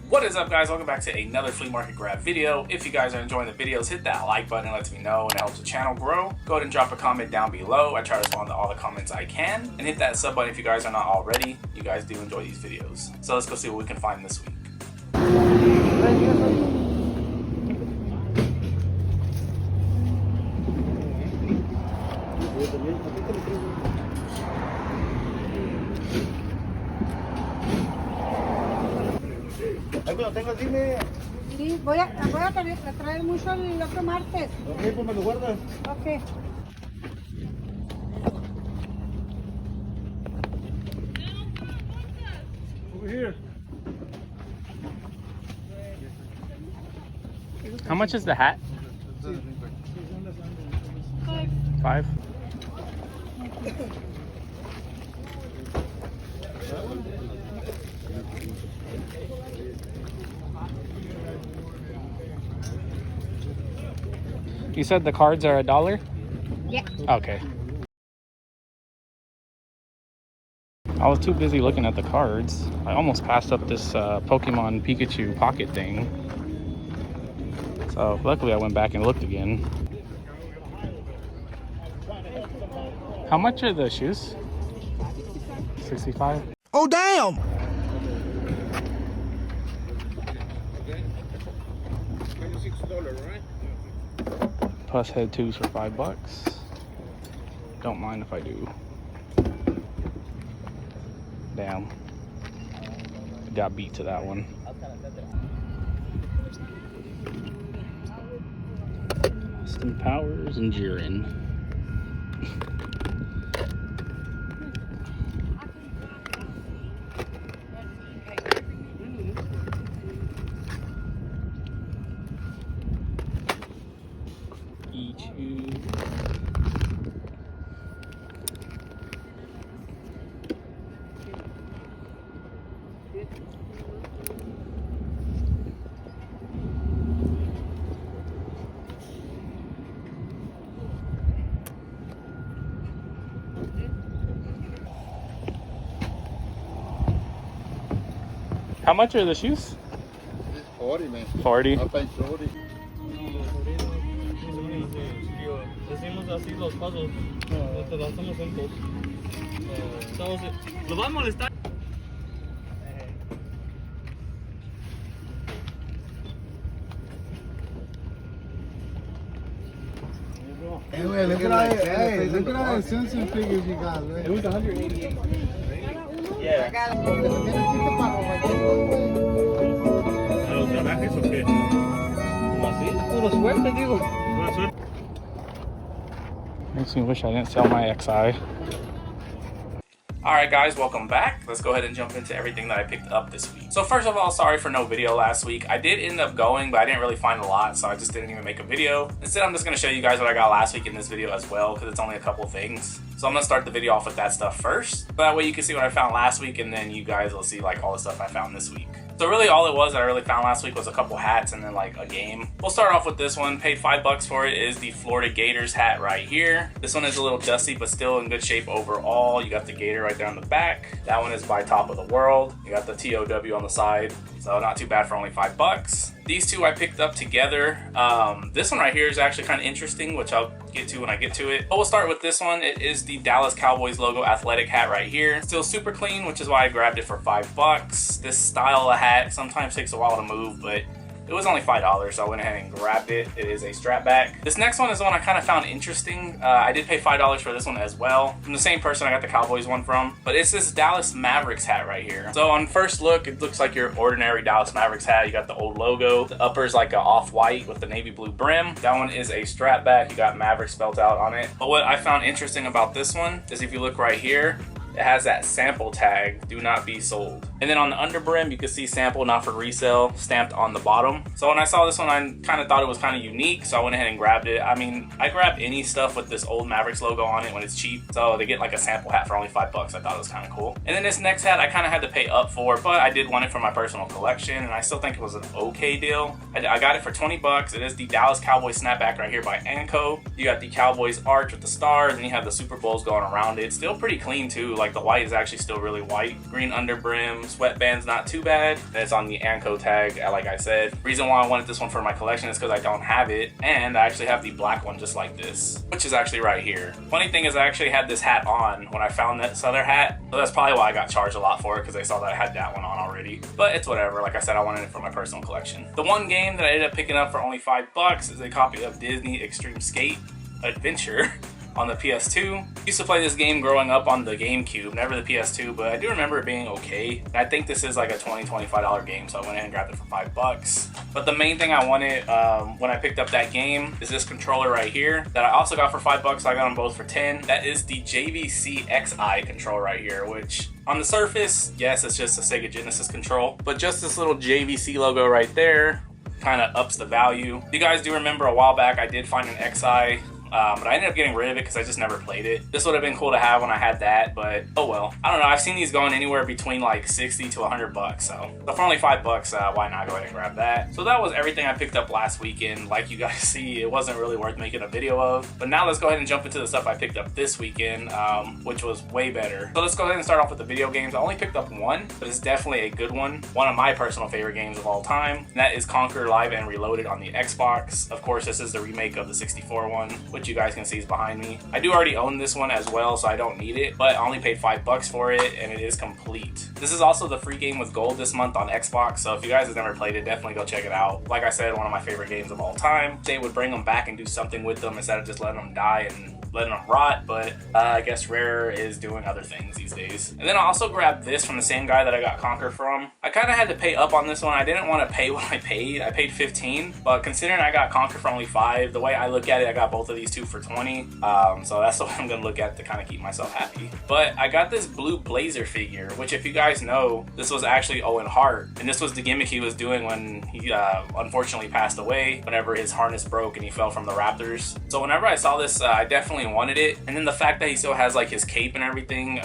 What is up, guys? Welcome back to another flea market grab video. If you guys are enjoying the videos, hit that like button. It lets me know and it helps the channel grow. Go ahead and drop a comment down below. I try to respond to all the comments I can. And hit that sub button if you guys are not already. You guys do enjoy these videos. So let's go see what we can find this week. Lo tengo, dime. Sí, voy a traer mucho el otro martes. Ok, pues me lo guardas. Ok. Over here. How much is the hat? $5. You said the cards are $1? Yeah. Okay. I was too busy looking at the cards. I almost passed up this Pokemon Pikachu pocket thing. So luckily I went back and looked again. How much are the shoes? 65. Oh, damn! Plus head twos for $5. Don't mind if I do. Damn. Got beat to that one. Austin Powers and Jiren. How much are the shoes? 40, man. 40. I'll pay 40. Decimos así los pasos, te lo hacemos juntos. Lo va a molestar. Hey, wait, look at all the Simpson figures you got, man. It was 188. Yeah. ¿Los trabajes o qué? ¿Cómo así? Puro suerte, digo. Pura suerte. Makes me wish I didn't sell my XI. Alright guys, welcome back. Let's go ahead and jump into everything that I picked up this week. So first of all, sorry for no video last week. I did end up going, but I didn't really find a lot, so I just didn't even make a video. Instead, I'm just going to show you guys what I got last week in this video as well, because it's only a couple things. So I'm going to start the video off with that stuff first. That way you can see what I found last week, and then you guys will see like all the stuff I found this week. So really all it was that I really found last week was a couple hats and then like a game. We'll start off with this one. Paid $5 for it. It is the Florida Gators hat right here. This one is a little dusty but still in good shape overall. You got the gator right there on the back. That one is by Top of the World. You got the TOW on the side. So not too bad for only $5. These two I picked up together. This one right here is actually kind of interesting, which I'll get to when I get to it. But we'll start with this one. It is the Dallas Cowboys logo athletic hat right here. Still super clean, which is why I grabbed it for $5. This style of hat sometimes takes a while to move, but it was only $5, so I went ahead and grabbed it. It is a strap back. This next one is the one I kind of found interesting. I did pay $5 for this one as well. From the same person I got the Cowboys one from. But it's this Dallas Mavericks hat right here. So on first look, it looks like your ordinary Dallas Mavericks hat. You got the old logo. The upper is like a off-white with the navy blue brim. That one is a strap back. You got Mavericks spelled out on it. But what I found interesting about this one is if you look right here, it has that sample tag, do not be sold. And then on the underbrim, you can see sample not for resale stamped on the bottom. So when I saw this one, I kind of thought it was kind of unique, so I went ahead and grabbed it. I mean, I grab any stuff with this old Mavericks logo on it when it's cheap. So to get like a sample hat for only $5, I thought it was kind of cool. And then this next hat, I kind of had to pay up for, but I did want it for my personal collection, and I still think it was an okay deal. I got it for 20 bucks. It is the Dallas Cowboys snapback right here by Anco. You got the Cowboys arch with the stars, and you have the Super Bowls going around it. Still pretty clean too. Like the white is actually still really white. Green underbrims, sweatband's not too bad, and it's on the Anko tag, like I said. Reason why I wanted this one for my collection is because I don't have it, and I actually have the black one just like this, which is actually right here. Funny thing is I actually had this hat on when I found this other hat, so that's probably why I got charged a lot for it, because they saw that I had that one on already. But it's whatever, like I said, I wanted it for my personal collection. The one game that I ended up picking up for only $5 is a copy of Disney Extreme Skate Adventure on the PS2. Used to play this game growing up on the GameCube, never the PS2, but I do remember it being okay. And I think this is like a $20-25 game, so I went ahead and grabbed it for $5. But the main thing I wanted when I picked up that game is this controller right here that I also got for $5. So I got them both for 10. That is the JVC XI controller right here, which on the surface, yes, it's just a Sega Genesis control, but just this little JVC logo right there kind of ups the value. You guys do remember a while back I did find an XI, but I ended up getting rid of it because I just never played it. This would have been cool to have when I had that, but oh well. I don't know, I've seen these going anywhere between like 60 to 100 bucks, so for only $5, why not go ahead and grab that? So that was everything I picked up last weekend. Like you guys see, it wasn't really worth making a video of, but now let's go ahead and jump into the stuff I picked up this weekend, which was way better. So let's go ahead and start off with the video games. I only picked up one, but it's definitely a good one of my personal favorite games of all time, and that is Conquer Live and Reloaded on the Xbox. Of course, this is the remake of the 64 one, which you guys can see is behind me. I do already own this one as well, so I don't need it, but I only paid $5 for it, and it is complete. This is also the free game with gold this month on Xbox, so if you guys have never played it, definitely go check it out. Like I said, one of my favorite games of all time. They would bring them back and do something with them instead of just letting them die and letting them rot, but I guess Rare is doing other things these days. And then I also grabbed this from the same guy that I got Conquer from. I kind of had to pay up on this one. I didn't want to pay what I paid. I paid 15, but considering I got Conquer for only 5, the way I look at it, I got both of these two for 20. So that's what I'm gonna look at to kind of keep myself happy. But I got this blue Blazer figure, which if you guys know, this was actually Owen Hart, and this was the gimmick he was doing when he unfortunately passed away, whenever his harness broke and he fell from the Raptors. So whenever I saw this, I definitely wanted it, and then the fact that he still has like his cape and everything,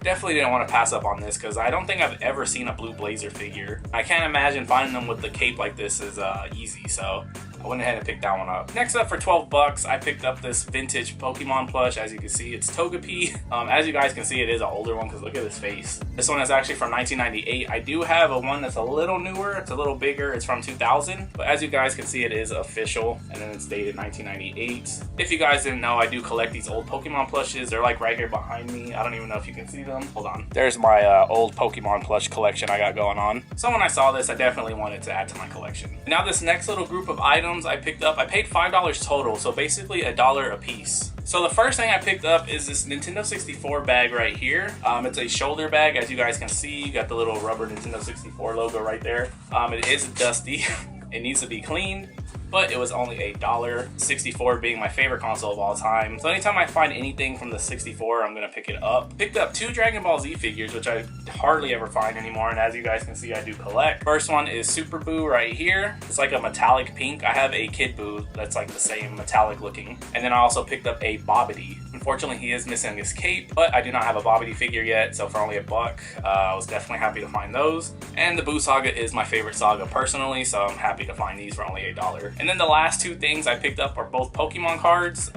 definitely didn't want to pass up on this, because I don't think I've ever seen a blue Blazer figure. I can't imagine finding them with the cape like this is easy, so I went ahead and picked that one up. Next up, for $12, I picked up this vintage Pokemon plush. As you can see, it's Togepi. As you guys can see, it is an older one because look at his face. This one is actually from 1998. I do have a one that's a little newer. It's a little bigger. It's from 2000. But as you guys can see, it is official, and then it's dated 1998. If you guys didn't know, I do collect these old Pokemon plushes. They're like right here behind me. I don't even know if you can see them. Hold on. There's my old Pokemon plush collection I got going on. So when I saw this, I definitely wanted to add to my collection. Now this next little group of items I picked up, I paid $5 total, so basically $1 a piece. So the first thing I picked up is this Nintendo 64 bag right here. It's a shoulder bag, as you guys can see. You got the little rubber Nintendo 64 logo right there. It is dusty. It needs to be cleaned, but it was only $1. 64 being my favorite console of all time. So anytime I find anything from the 64, I'm gonna pick it up. Picked up 2 Dragon Ball Z figures, which I hardly ever find anymore, and as you guys can see, I do collect. First one is Super Boo right here. It's like a metallic pink. I have a Kid Boo that's like the same metallic looking. And then I also picked up a Bobbity. Unfortunately, he is missing his cape, but I do not have a Bobbity figure yet, so for only $1, I was definitely happy to find those. And the Boo Saga is my favorite saga personally, so I'm happy to find these for only $1. And then the last 2 things I picked up are both Pokemon cards.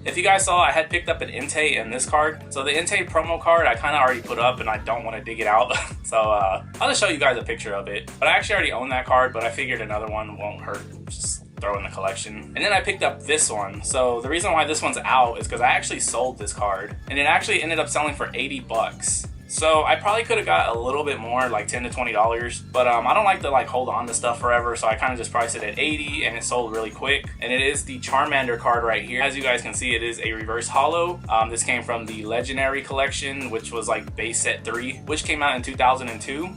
If you guys saw, I had picked up an Entei and this card. So the Entei promo card I kind of already put up, and I don't want to dig it out. So I'll just show you guys a picture of it. But I actually already own that card, but I figured another one won't hurt. Just throw in the collection. And then I picked up this one. So the reason why this one's out is because I actually sold this card, and it actually ended up selling for $80. So I probably could have got a little bit more, like $10 to $20, but I don't like to like hold on to stuff forever, so I kind of just priced it at $80, and it sold really quick. And it is the Charmander card right here. As you guys can see, it is a reverse holo. This came from the Legendary collection, which was like base set 3, which came out in 2002.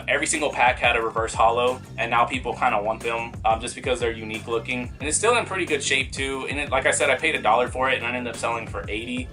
Every single pack had a reverse holo, and now people kind of want them just because they're unique looking. And it's still in pretty good shape too. And it, like I said, I paid $1 for it, and I ended up selling for $80.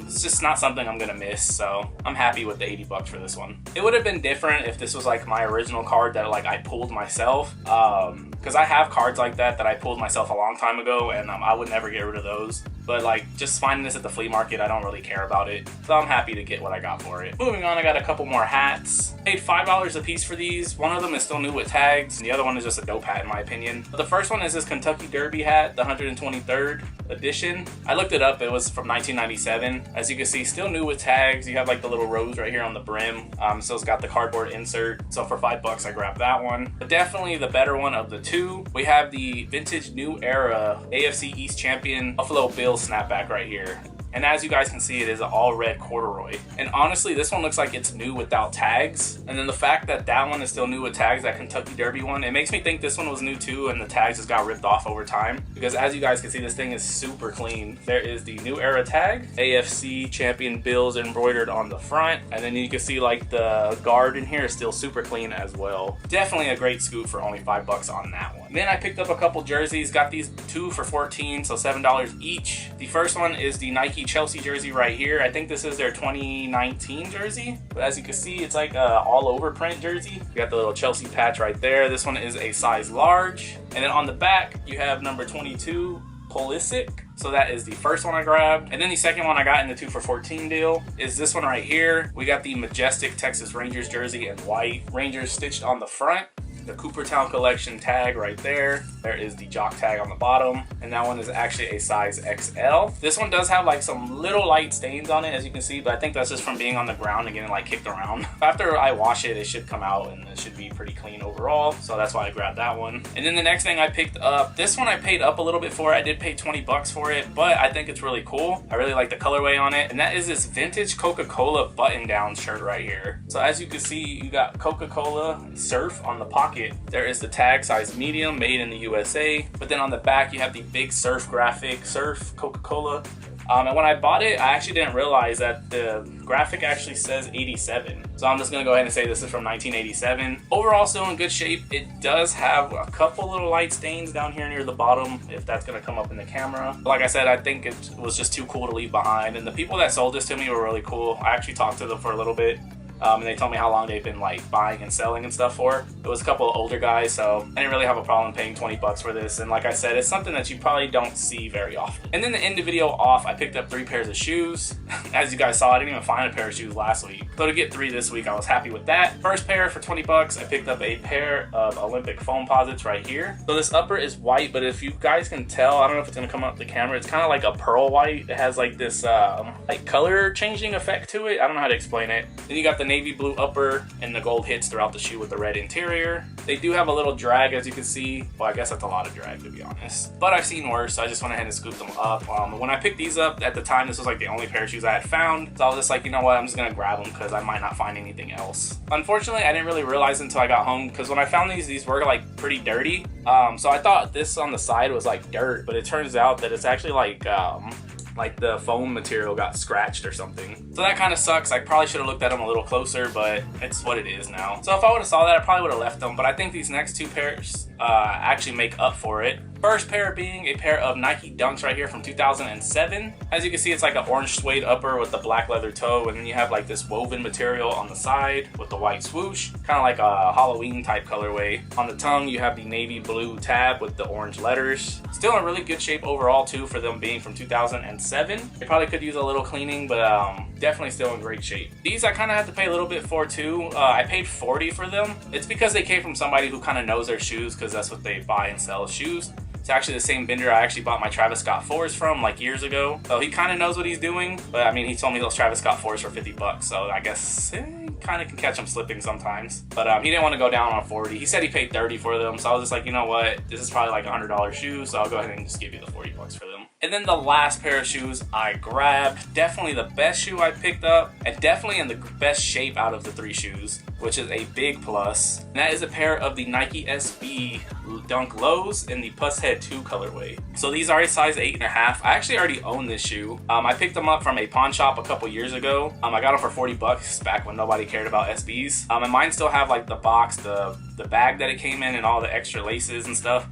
It's just not something I'm gonna miss, so I'm happy with the $80 for this one. It would have been different if this was like my original card that like I pulled myself, because I have cards like that I pulled myself a long time ago, and I would never get rid of those. but like just finding this at the flea market, I don't really care about it. So I'm happy to get what I got for it. Moving on, I got a couple more hats. Paid $5 a piece for these. One of them is still new with tags, and the other one is just a dope hat in my opinion. But the first one is this Kentucky Derby hat, the 123rd edition. I looked it up, it was from 1997. As you can see, still new with tags. You have like the little rose right here on the brim. So it's got the cardboard insert. So for $5 I grabbed that one. But definitely the better one of the two. We have the vintage new era AFC East champion Buffalo Bills snapback right here. And as you guys can see, it is an all red corduroy. And honestly, this one looks like it's new without tags. And then the fact that that one is still new with tags, that Kentucky Derby one, it makes me think this one was new too and the tags just got ripped off over time. Because as you guys can see, this thing is super clean. There is the new era tag, AFC champion Bills embroidered on the front. And then you can see like the guard in here is still super clean as well. Definitely a great scoop for only $5 on that one. Then I picked up a couple jerseys, got these two for $14, so $7 each. The first one is the Nike Chelsea jersey right here. I think this is their 2019 jersey, but as you can see, it's like a all over print jersey. You got the little Chelsea patch right there. This one is a size large, and then on the back you have number 22 Pulisic. So that is the first one I grabbed. And then the second one I got in the 2 for $14 deal is this one right here. We got the majestic Texas Rangers jersey in white, Rangers stitched on the front. The Coopertown Collection tag right there. There is the jock tag on the bottom, and that one is actually a size XL. This one does have like some little light stains on it, as you can see, but I think that's just from being on the ground and getting like kicked around. After I wash it, it should come out and it should be pretty clean overall, so that's why I grabbed that one. And then the next thing I picked up, this one I paid up a little bit for. I did pay $20 for it, but I think it's really cool. I really like the colorway on it, and that is this vintage Coca-Cola button-down shirt right here. So as you can see, you got Coca-Cola Surf on the pocket. There is the tag, size medium, made in the USA, but then on the back you have the big surf graphic, Surf Coca-Cola. And when I bought it, I actually didn't realize that the graphic actually says 87. So I'm just gonna go ahead and say this is from 1987. Overall, still in good shape. It does have a couple little light stains down here near the bottom, if that's gonna come up in the camera. But like I said, I think it was just too cool to leave behind. And the people that sold this to me were really cool. I actually talked to them for a little bit. And they told me how long they've been like buying and selling and stuff for. It was a couple of older guys, so I didn't really have a problem paying $20 for this. And like I said, it's something that you probably don't see very often. And then to end the video off, I picked up 3 pairs of shoes. As you guys saw, I didn't even find a pair of shoes last week. So to get 3 this week, I was happy with that. First pair for $20, I picked up a pair of Olympic foam posits right here. So this upper is white, but if you guys can tell, I don't know if it's gonna come up the camera, it's kind of like a pearl white. It has like this like color changing effect to it. I don't know how to explain it. Then you got the navy blue upper and the gold hits throughout the shoe with the red interior. They do have a little drag, as you can see. Well, I guess that's a lot of drag, to be honest, but I've seen worse, so I just went ahead and scooped them up. When I picked these up at the time, this was like the only pair of shoes I had found, so I was just like, you know what, I'm just gonna grab them because I might not find anything else. Unfortunately, I didn't really realize until I got home, because when I found these were like pretty dirty. So I thought this on the side was like dirt, but it turns out that it's actually like the foam material got scratched or something. So that kind of sucks. I probably should have looked at them a little closer, but it's what it is now. So if I would have saw that, I probably would have left them, but I think these next 2 pairs actually make up for it. First pair being a pair of Nike Dunks right here from 2007. As you can see, it's like an orange suede upper with the black leather toe, and then you have like this woven material on the side with the white swoosh, kind of like a Halloween type colorway. On the tongue, you have the navy blue tab with the orange letters. Still in really good shape overall too, for them being from 2007. They probably could use a little cleaning, but definitely still in great shape. These I kind of had to pay a little bit for too. I paid $40 for them. It's because they came from somebody who kind of knows their shoes, because that's what they buy and sell, shoes. It's actually the same vendor I actually bought my Travis Scott 4s from like years ago. So he kind of knows what he's doing. But I mean, he told me those Travis Scott 4s for $50. So I guess kind of can catch him slipping sometimes. But he didn't want to go down on 40. He said he paid 30 for them. So I was just like, you know what? This is probably like a $100 shoe. So I'll go ahead and just give you the $40 for them. And then the last pair of shoes I grabbed, definitely the best shoe I picked up, and definitely in the best shape out of the 3 shoes, which is a big plus. And that is a pair of the Nike SB Dunk Lows in the Puss Head 2 colorway. So these are a size 8.5. I actually already own this shoe. I picked them up from a pawn shop a couple years ago. I got them for $40 back when nobody cared about SBs. And mine still have like the box, the bag that it came in, and all the extra laces and stuff.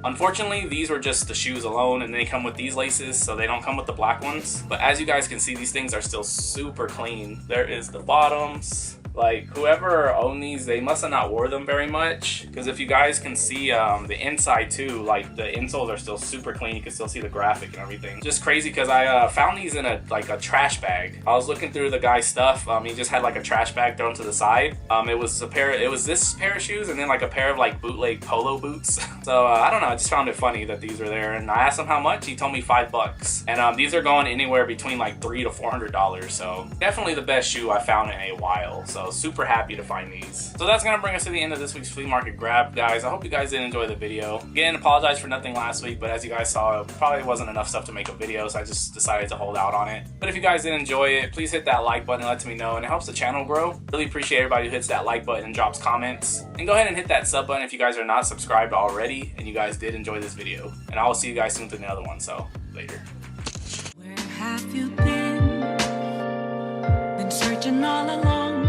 Unfortunately, these were just the shoes alone, and they come with these laces, so they don't come with the black ones. But as you guys can see, these things are still super clean. There is the bottoms, Like, whoever owned these, they must have not wore them very much, because if you guys can see the inside too, like the insoles are still super clean. You can still see the graphic and everything. Just crazy, because I found these in a trash bag. I was looking through the guy's stuff. He just had like a trash bag thrown to the side. It was this pair of shoes and then like a pair of like bootleg polo boots. So I don't know, I just found it funny that these were there, and I asked him how much. He told me $5, and these are going anywhere between like $300 to $400. So definitely the best shoe I found in a while. So super happy to find these. So that's gonna bring us to the end of this week's flea market grab, guys. I hope you guys did enjoy the video. Again, apologize for nothing last week, but as you guys saw, it probably wasn't enough stuff to make a video, so I just decided to hold out on it. But if you guys did enjoy it, please hit that like button and let me know, and it helps the channel grow. Really appreciate everybody who hits that like button and drops comments. And go ahead and hit that sub button if you guys are not subscribed already and you guys did enjoy this video. And I will see you guys soon with another one, so later. Where have you been? Been searching all along,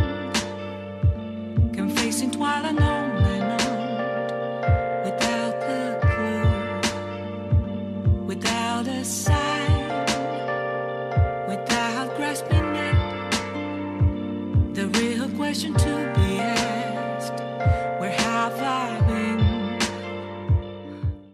confessing while alone and on, without the clue, without a sign, without grasping it. The real question to